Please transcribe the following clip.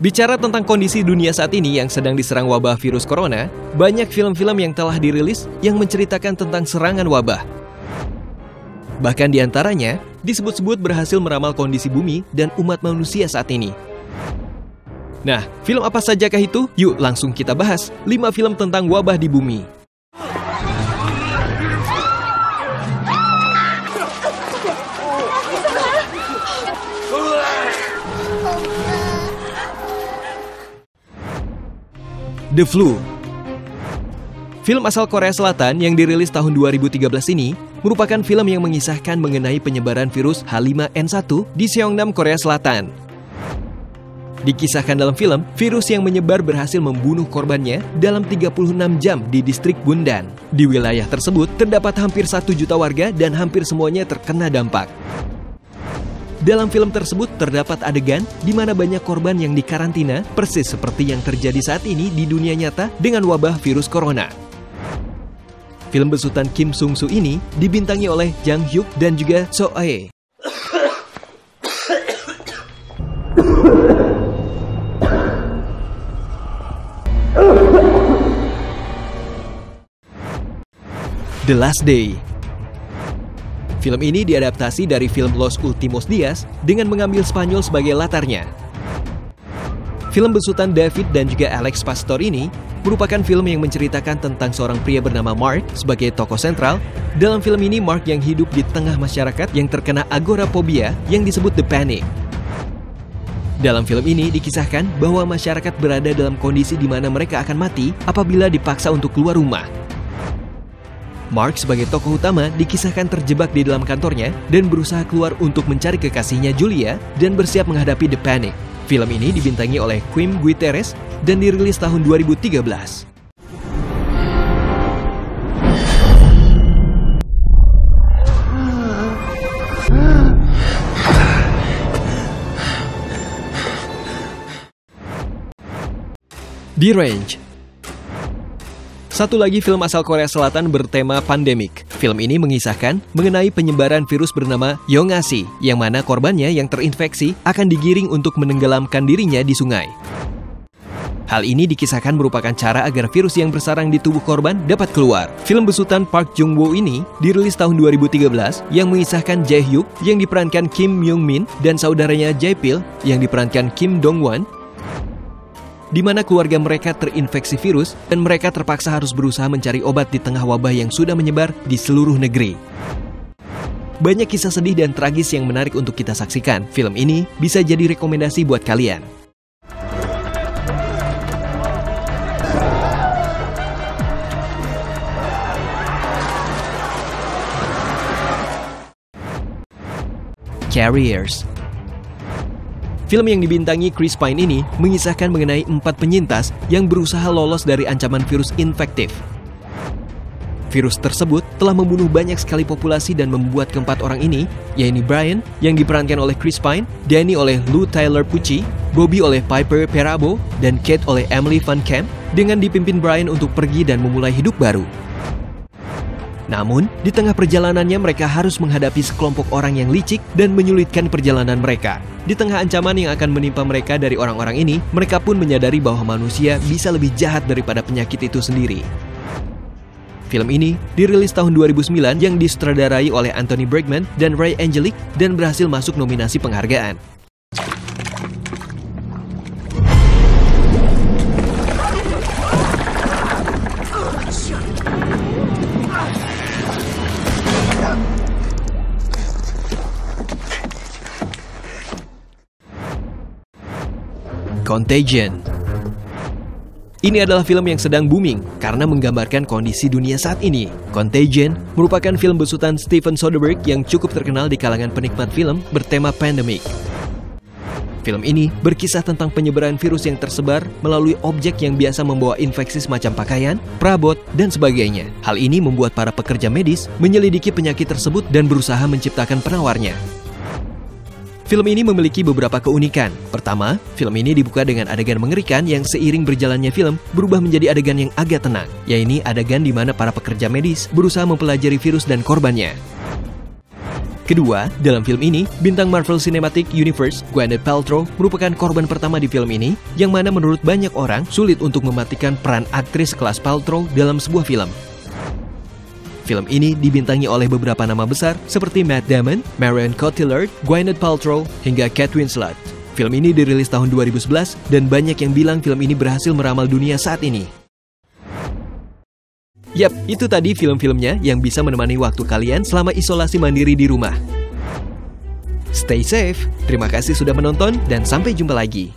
Bicara tentang kondisi dunia saat ini yang sedang diserang wabah virus corona, banyak film-film yang telah dirilis yang menceritakan tentang serangan wabah. Bahkan diantaranya disebut-sebut berhasil meramal kondisi bumi dan umat manusia saat ini. Nah, film apa sajakah itu? Yuk langsung kita bahas 5 film tentang wabah di bumi. The Flu. Film asal Korea Selatan yang dirilis tahun 2013 ini merupakan film yang mengisahkan mengenai penyebaran virus H5N1 di Seongnam, Korea Selatan. Dikisahkan dalam film, virus yang menyebar berhasil membunuh korbannya dalam 36 jam di distrik Bundan. Di wilayah tersebut terdapat hampir 1 juta warga dan hampir semuanya terkena dampak. Dalam film tersebut terdapat adegan di mana banyak korban yang dikarantina, persis seperti yang terjadi saat ini di dunia nyata dengan wabah virus corona. Film besutan Kim Sung Soo ini dibintangi oleh Jang Hyuk dan juga So Ae. The Last Day. Film ini diadaptasi dari film Los Últimos Días dengan mengambil Spanyol sebagai latarnya. Film besutan David dan juga Alex Pastor ini merupakan film yang menceritakan tentang seorang pria bernama Mark sebagai tokoh sentral. Dalam film ini, Mark yang hidup di tengah masyarakat yang terkena agoraphobia yang disebut The Panic. Dalam film ini dikisahkan bahwa masyarakat berada dalam kondisi di mana mereka akan mati apabila dipaksa untuk keluar rumah. Mark sebagai tokoh utama dikisahkan terjebak di dalam kantornya dan berusaha keluar untuk mencari kekasihnya Julia dan bersiap menghadapi The Panic. Film ini dibintangi oleh Quim Guiteres dan dirilis tahun 2013. Deranged. Satu lagi film asal Korea Selatan bertema pandemik. Film ini mengisahkan mengenai penyebaran virus bernama Yongasi, yang mana korbannya yang terinfeksi akan digiring untuk menenggelamkan dirinya di sungai. Hal ini dikisahkan merupakan cara agar virus yang bersarang di tubuh korban dapat keluar. Film besutan Park Jung Woo ini dirilis tahun 2013 yang mengisahkan Jae Hyuk yang diperankan Kim Myung Min dan saudaranya Jae Pil yang diperankan Kim Dong Won, di mana keluarga mereka terinfeksi virus dan mereka terpaksa harus berusaha mencari obat di tengah wabah yang sudah menyebar di seluruh negeri. Banyak kisah sedih dan tragis yang menarik untuk kita saksikan. Film ini bisa jadi rekomendasi buat kalian. Carriers. Film yang dibintangi Chris Pine ini mengisahkan mengenai 4 penyintas yang berusaha lolos dari ancaman virus infektif. Virus tersebut telah membunuh banyak sekali populasi dan membuat keempat orang ini, yaitu Brian yang diperankan oleh Chris Pine, Danny oleh Lou Tyler Pucci, Bobby oleh Piper Perabo, dan Kate oleh Emily Van Camp, dengan dipimpin Brian untuk pergi dan memulai hidup baru. Namun, di tengah perjalanannya mereka harus menghadapi sekelompok orang yang licik dan menyulitkan perjalanan mereka. Di tengah ancaman yang akan menimpa mereka dari orang-orang ini, mereka pun menyadari bahwa manusia bisa lebih jahat daripada penyakit itu sendiri. Film ini dirilis tahun 2009 yang disutradarai oleh Anthony Bergman dan Ray Angelic dan berhasil masuk nominasi penghargaan. Contagion. Ini adalah film yang sedang booming karena menggambarkan kondisi dunia saat ini. Contagion merupakan film besutan Steven Soderbergh yang cukup terkenal di kalangan penikmat film bertema pandemic. Film ini berkisah tentang penyebaran virus yang tersebar melalui objek yang biasa membawa infeksi semacam pakaian, perabot, dan sebagainya. Hal ini membuat para pekerja medis menyelidiki penyakit tersebut dan berusaha menciptakan penawarnya. Film ini memiliki beberapa keunikan. Pertama, film ini dibuka dengan adegan mengerikan yang seiring berjalannya film berubah menjadi adegan yang agak tenang, yaitu adegan di mana para pekerja medis berusaha mempelajari virus dan korbannya. Kedua, dalam film ini, bintang Marvel Cinematic Universe, Gwyneth Paltrow, merupakan korban pertama di film ini, yang mana menurut banyak orang sulit untuk mematikan peran aktris kelas Paltrow dalam sebuah film. Film ini dibintangi oleh beberapa nama besar seperti Matt Damon, Marion Cotillard, Gwyneth Paltrow, hingga Kate Winslet. Film ini dirilis tahun 2011 dan banyak yang bilang film ini berhasil meramal dunia saat ini. Yap, itu tadi film-filmnya yang bisa menemani waktu kalian selama isolasi mandiri di rumah. Stay safe, terima kasih sudah menonton dan sampai jumpa lagi.